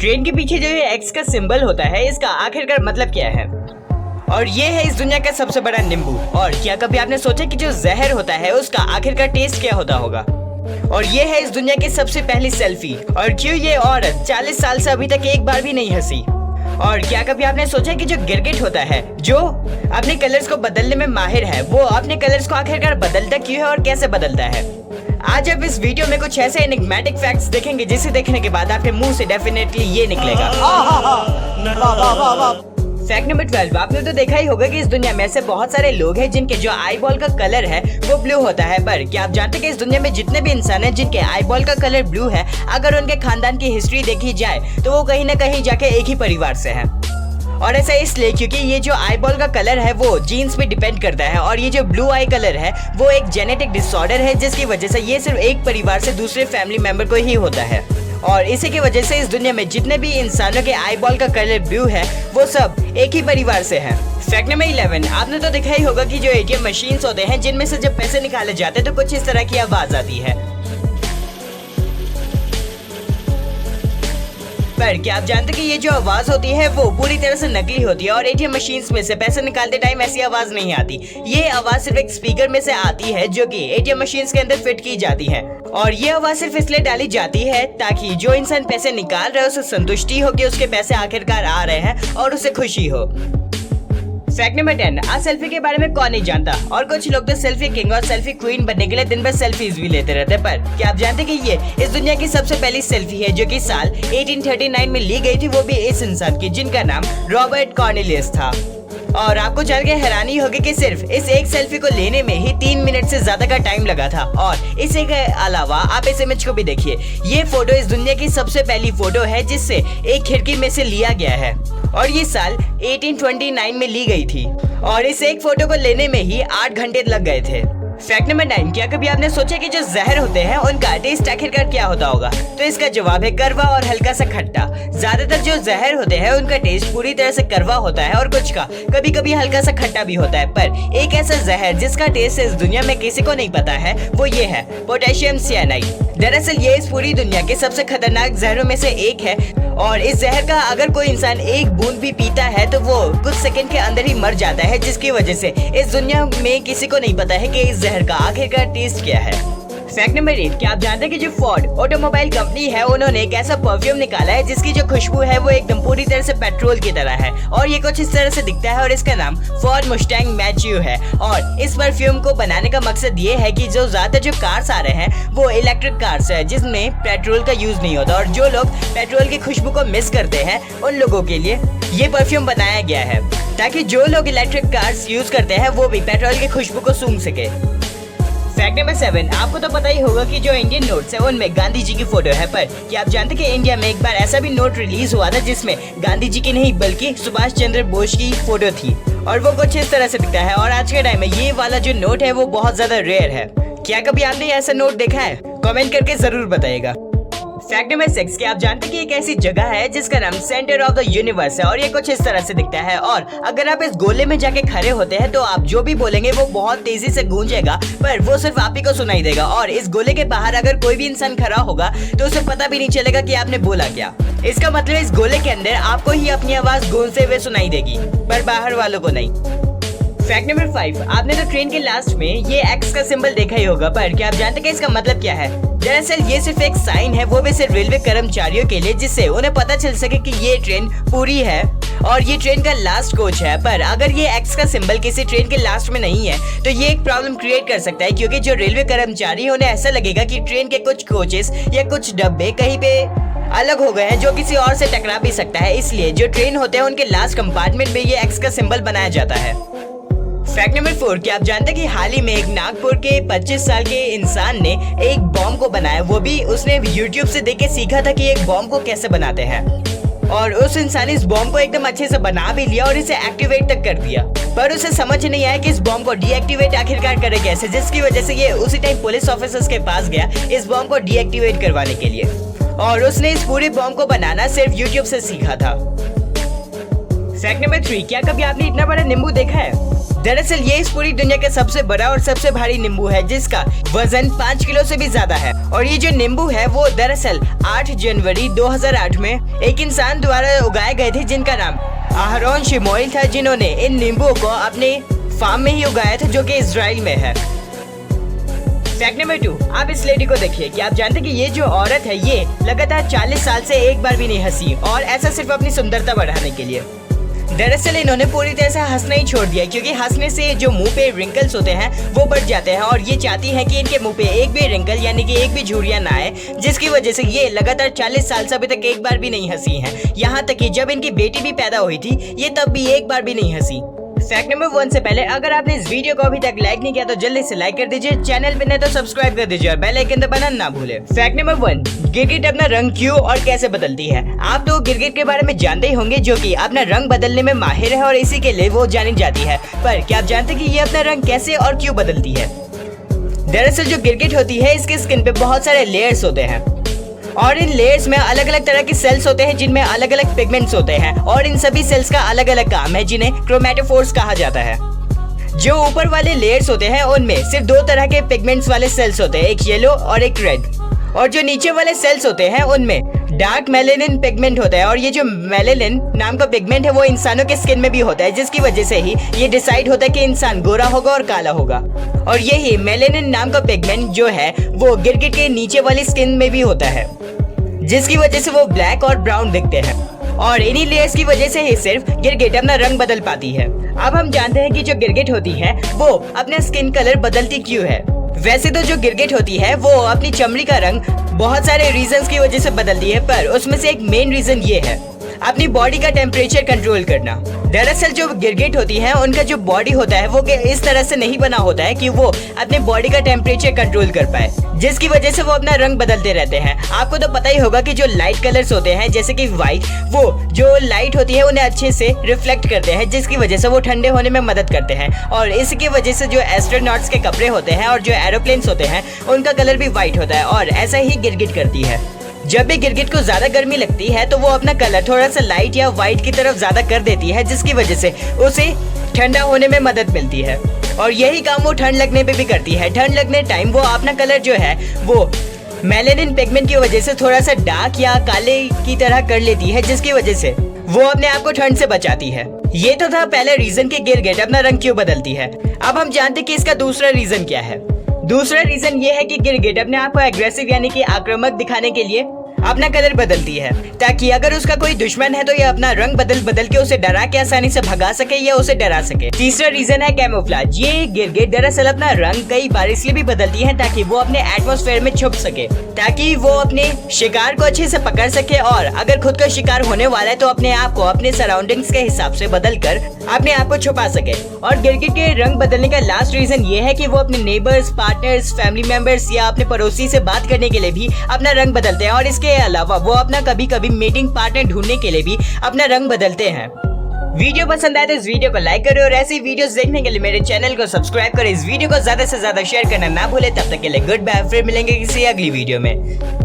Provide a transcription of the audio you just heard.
Train के पीछे जो ये एक्स का सिंबल होता है, इसका आखिरकार मतलब क्या है? और ये है इस दुनिया का सबसे बड़ा नींबू। और क्या कभी आपने सोचा कि जो जहर होता है उसका आखिरकार टेस्ट क्या होता होगा? और ये है इस दुनिया की सबसे पहली सेल्फी। और क्यों ये औरत 40 साल से अभी तक एक बार भी नहीं हंसी? और क्या कभी आपने सोचा कि जो गिरगिट होता है, जो अपने कलर्स को बदलने में माहिर है, वो अपने कलर्स को आखिरकार बदलता क्यों है और कैसे बदलता है? आज आप इस वीडियो में कुछ ऐसे एनिग्मेटिक फैक्ट्स देखेंगे जिसे देखने के बाद आपके मुंह से डेफिनेटली ये निकलेगा। फैक्ट नंबर 12, आपने तो देखा ही होगा कि इस दुनिया में ऐसे बहुत सारे लोग हैं जिनके जो आई बॉल का कलर है वो ब्लू होता है। पर क्या आप जानते हैं कि इस दुनिया में जितने भी इंसान हैं जिनके आई बॉल का कलर ब्लू है, अगर उनके खानदान की हिस्ट्री देखी जाए तो वो कहीं ना कहीं जाके एक ही परिवार से हैं। और ऐसा इसलिए क्योंकि ये जो आई बॉल का कलर है वो जीन्स पे डिपेंड करता है। और ये जो ब्लू आई कलर है वो एक जेनेटिक डिसऑर्डर है, जिसकी वजह से ये सिर्फ एक परिवार से दूसरे फैमिली मेंबर को ही होता है। और इसी की वजह से इस दुनिया में जितने भी इंसानों के आई बॉल का कलर ब्लू है वो सब एक ही परिवार से हैं। फैक्ट नंबर 11, आपने तो देखा ही होगा कि जो एटीएम मशीन्स होते हैं जिनमें से जब पैसे निकाले जाते हैं तो कुछ इस तरह की आवाज आती है। पर क्या आप जानते हैं कि ये जो आवाज होती है वो पूरी तरह से नकली होती है और एटीएम मशीन्स में से पैसे निकालते टाइम ऐसी आवाज नहीं आती। ये आवाज सिर्फ एक स्पीकर में से आती है जो कि एटीएम मशीन्स के अंदर फिट की जाती है। और ये आवाज सिर्फ इसलिए डाली जाती है ताकि जो इंसान पैसे निकाल रहा है उसे संतुष्टि हो कि उसके पैसे आखिरकार आ रहे हैं और उसे खुशी हो। फैक्ट नंबर 10, आज सेल्फी के बारे में कौन नहीं जानता। और कुछ लोग तो सेल्फी किंग और सेल्फी क्वीन बनने के लिए दिन भर सेल्फीज भी लेते रहते हैं। पर क्या आप जानते हैं कि ये इस दुनिया की सबसे पहली सेल्फी है जो कि साल 1839 में ली गई थी, वो भी इस इंसान की जिनका नाम रॉबर्ट कॉर्नेलियस था। और आपको जान के हैरानी होगी कि सिर्फ इस एक सेल्फी को लेने में ही 3 मिनट से ज्यादा का टाइम लगा था। और इसी के अलावा आप इस इमेज को भी देखिए, ये फोटो इस दुनिया की सबसे पहली फोटो है जिससे एक खिड़की में से लिया गया है और ये साल 1829 में ली गई थी। और इस एक फोटो को लेने में ही 8 घंटे लग गए थे। फैक्ट नंबर 9, क्या कभी आपने सोचा कि जो जहर होते हैं उनका टेस्ट आखिरकार क्या होता होगा? तो इसका जवाब है कड़वा और हल्का सा खट्टा। ज्यादातर जो जहर होते हैं उनका टेस्ट पूरी तरह से कड़वा होता है और कुछ का कभी कभी हल्का सा खट्टा भी होता है। पर एक ऐसा जहर जिसका टेस्ट इस दुनिया में किसी को नहीं पता है वो ये है पोटेशियम साइनाइड। दरअसल ये इस पूरी दुनिया के सबसे खतरनाक जहरों में से एक है और इस जहर का अगर कोई इंसान एक बूंद भी पीता है तो वो कुछ सेकंड के अंदर ही मर जाता है, जिसकी वजह से इस दुनिया में किसी को नहीं पता है कि इस जहर का आखिरकार टेस्ट क्या है। फैक्ट नंबर 8, क्या आप जानते हैं कि जो फोर्ड ऑटोमोबाइल कंपनी है उन्होंने एक ऐसा परफ्यूम निकाला है जिसकी जो खुशबू है वो एकदम पूरी तरह से पेट्रोल की तरह है और ये कुछ इस तरह से दिखता है और इसका नाम फोर्ड मुस्टैंग मैच-यू है। और इस परफ्यूम को बनाने का मकसद ये है कि जो ज्यादातर जो कार्स आ रहे हैं वो इलेक्ट्रिक कार्स है जिसमें पेट्रोल का यूज नहीं होता और जो लोग पेट्रोल की खुशबू को मिस करते हैं उन लोगों के लिए ये परफ्यूम बनाया गया है ताकि जो लोग इलेक्ट्रिक कार्स यूज करते हैं वो भी पेट्रोल की खुशबू को सूंघ सके। फैक्ट नंबर 7, आपको तो पता ही होगा कि जो इंडियन नोट्स है उनमें गांधी जी की फोटो है। पर क्या आप जानते हैं कि इंडिया में एक बार ऐसा भी नोट रिलीज हुआ था जिसमें गांधी जी की नहीं बल्कि सुभाष चंद्र बोस की फोटो थी और वो कुछ इस तरह से दिखता है। और आज के टाइम में ये वाला जो नोट है वो बहुत ज्यादा रेयर है। क्या कभी आपने ऐसा नोट देखा है? कमेंट करके जरूर बताइएगा। फैक्ट नंबर 6, क्या आप जानते हैं कि एक ऐसी जगह है जिसका नाम सेंटर ऑफ द यूनिवर्स है और ये कुछ इस तरह से दिखता है और अगर आप इस गोले में जाके खड़े होते हैं तो आप जो भी बोलेंगे वो बहुत तेजी से गूंजेगा पर वो सिर्फ आप ही को सुनाई देगा। और इस गोले के बाहर अगर कोई भी इंसान खड़ा होगा तो उसे पता भी नहीं चलेगा कि आपने बोला क्या। इसका मतलब इस गोले के अंदर आपको ही अपनी आवाज गूंजते हुए सुनाई देगी पर बाहर वालों को नहीं। फैक्ट नंबर 5, आपने तो ट्रेन के लास्ट में ये एक्स का सिंबल देखा ही होगा। पर क्या आप जानते हैं कि इसका मतलब क्या है? दरअसल ये सिर्फ एक साइन है, वो भी सिर्फ रेलवे कर्मचारियों के लिए, जिससे उन्हें पता चल सके कि ये ट्रेन पूरी है और ये ट्रेन का लास्ट कोच है। पर अगर ये एक्स का सिंबल किसी ट्रेन के लास्ट में नहीं है तो ये एक प्रॉब्लम क्रिएट कर सकता है क्योंकि जो रेलवे कर्मचारी उन्हें ऐसा लगेगा कि ट्रेन के कुछ कोचेस या कुछ डब्बे कहीं पे अलग हो गए हैं जो किसी और से टकरा भी सकता है। इसलिए जो ट्रेन होते हैं उनके लास्ट कंपार्टमेंट में ये एक्स का सिंबल बनाया जाता है। फैक्ट नंबर 4, क्या आप जानते हैं कि हाल ही में एक नागपुर के 25 साल के इंसान ने एक बॉम्ब को बनाया, वो भी उसने YouTube से देख के सीखा था कि एक बॉम्ब को कैसे बनाते हैं और उस इंसान ने इस बॉम्ब को एकदम अच्छे से बना भी लिया और इसे एक्टिवेट तक कर दिया। पर उसे समझ नहीं आया कि इस बॉम्ब को डीएक्टिवेट आखिरकार करे कैसे, जिसकी वजह से ये उसी टाइम पुलिस ऑफिसर्स के पास गया इस बॉम्ब को डीएक्टिवेट करवाने के लिए और उसने इस पूरे बॉम्ब को बनाना सिर्फ YouTube से सीखा था। फैक्ट नंबर 3, क्या कभी आपने इतना बड़ा नींबू देखा है? दरअसल ये इस पूरी दुनिया का सबसे बड़ा और सबसे भारी नींबू है, जिसका वजन 5 किलो से भी ज्यादा है। और ये जो नींबू है वो दरअसल 8 जनवरी 2008 में एक इंसान द्वारा उगाए गए थे, जिनका नाम आहरोन शिमोइल था, जिन्होंने इन नींबुओं को अपने फार्म में ही उगाया था, जो कि इजराइल में है। फैक्ट नंबर 2, आप इस लेडी को देखिए। कि आप जानते हैं कि ये जो औरत है ये लगातार 40 साल से एक बार भी नहीं हंसी, और ऐसा सिर्फ अपनी सुंदरता बढ़ाने के लिए। दरअसल इन्होंने पूरी तरह से हंसना ही छोड़ दिया, क्योंकि हंसने से जो मुंह पे रिंकल्स होते हैं वो बढ़ जाते हैं, और ये चाहती हैं कि इनके मुंह पे एक भी रिंकल यानी कि एक भी झुर्रियां ना आए, जिसकी वजह से ये लगातार 40 साल से अभी तक एक बार भी नहीं हंसी हैं। यहाँ तक कि जब इनकी बेटी भी पैदा हुई थी ये तब भी एक बार भी नहीं हंसी। फैक्ट नंबर 1 से पहले अगर आपने इस वीडियो को अभी तक लाइक नहीं किया तो जल्दी से लाइक कर दीजिए, चैनल पे नहीं तो सब्सक्राइब कर दीजिए और बेल आइकन दबाना ना भूले। फैक्ट नंबर 1, गिरगिट अपना रंग क्यों और कैसे बदलती है। आप तो गिरगिट के बारे में जानते ही होंगे, जो कि अपना रंग बदलने में माहिर है और इसी के लिए वो जानी जाती है। पर क्या आप जानते हैं कि ये अपना रंग कैसे और क्यों बदलती है। दरअसल जो गिरगिट होती है इसके स्किन पे बहुत सारे लेयर्स होते हैं, और इन लेयर्स में अलग अलग तरह के सेल्स होते हैं, जिनमें अलग अलग पिगमेंट्स होते हैं, और इन सभी सेल्स का अलग अलग काम है, जिन्हें क्रोमैटोफोर्स कहा जाता है। जो ऊपर वाले लेयर्स होते हैं उनमें सिर्फ 2 तरह के पिगमेंट्स वाले सेल्स होते हैं, एक येलो और एक रेड। और जो नीचे वाले सेल्स होते हैं उनमें डार्क मेलेनिन पिगमेंट होता है, और ये जो मेलेनिन नाम का पिगमेंट है वो इंसानों के स्किन में भी होता है, जिसकी वजह से ही ये डिसाइड होता है कि इंसान गोरा होगा और काला होगा। और यही मेलेनिन नाम का पिगमेंट जो है वो गिरगिट के नीचे वाली स्किन में भी होता है, जिसकी वजह से वो ब्लैक और ब्राउन दिखते हैं, और इन्हीं लेयर्स की वजह से ही सिर्फ गिरगिट अपना रंग बदल पाती है। अब हम जानते हैं कि जो गिरगिट होती है वो अपना स्किन कलर बदलती क्यों है। वैसे तो जो गिरगिट होती है वो अपनी चमड़ी का रंग बहुत सारे रीजंस की वजह से बदलती है, पर उसमें से एक मेन रीजन ये है अपनी बॉडी का टेम्परेचर कंट्रोल करना। दरअसल जो गिरगिट होती है उनका जो बॉडी होता है वो इस तरह से नहीं बना होता है कि वो अपने बॉडी का टेम्परेचर कंट्रोल कर पाए, जिसकी वजह से वो अपना रंग बदलते रहते हैं। आपको तो पता ही होगा कि जो लाइट कलर्स होते हैं जैसे कि व्हाइट, वो जो लाइट होती है उन्हें अच्छे से रिफ्लेक्ट करते हैं, जिसकी वजह से वो ठंडे होने में मदद करते हैं, और इसकी वजह से जो एस्ट्रोनॉट्स के कपड़े होते हैं और जो एरोप्लेन्स होते हैं उनका कलर भी व्हाइट होता है, और ऐसा ही गिरगिट करती है। जब भी गिरगिट को ज्यादा गर्मी लगती है तो वो अपना कलर थोड़ा सा लाइट या व्हाइट की तरफ ज्यादा कर देती है, जिसकी वजह से उसे ठंडा होने में मदद मिलती है, और यही काम वो ठंड लगने पे भी करती है। ठंड लगने टाइम वो अपना कलर जो है वो मेलेनिन पिगमेंट की वजह से थोड़ा सा डार्क या काले की तरह कर लेती है, जिसकी वजह से वो अपने आप को ठंड से बचाती है। ये तो था पहले रीजन कि गिरगिट अपना रंग क्यों बदलती है। अब हम जानते हैं कि इसका दूसरा रीजन क्या है। दूसरा रीजन ये है कि गिरगिट अपने आप को एग्रेसिव यानी कि आक्रामक दिखाने के लिए अपना कलर बदलती है, ताकि अगर उसका कोई दुश्मन है तो ये अपना रंग बदल के उसे डरा के आसानी से भगा सके या उसे डरा सके। तीसरा रीजन है कैमोफ्लेज। ये गिरगिट दरअसल अपना रंग कई बार इसलिए भी बदलती है ताकि वो अपने एटमॉस्फेयर में छुप सके, ताकि वो अपने शिकार को अच्छे से पकड़ सके, और अगर खुद का शिकार होने वाला है तो अपने आप को अपने सराउंडिंग्स के हिसाब से बदल कर अपने आप को छुपा सके। और गिरगिट के रंग बदलने का लास्ट रीजन ये है कि वो अपने नेबर्स, पार्टनर्स, फैमिली मेंबर्स या अपने पड़ोसी से बात करने के लिए भी अपना रंग बदलते हैं, और इसके अलावा वो अपना कभी कभी मीटिंग पार्टनर ढूंढने के लिए भी अपना रंग बदलते हैं। वीडियो पसंद आए तो इस वीडियो को लाइक करें, और ऐसी वीडियोस देखने के लिए मेरे चैनल को सब्सक्राइब करें। इस वीडियो को ज्यादा से ज्यादा शेयर करना ना भूले। तब तक के लिए गुड बाय, फिर मिलेंगे किसी अगली वीडियो में।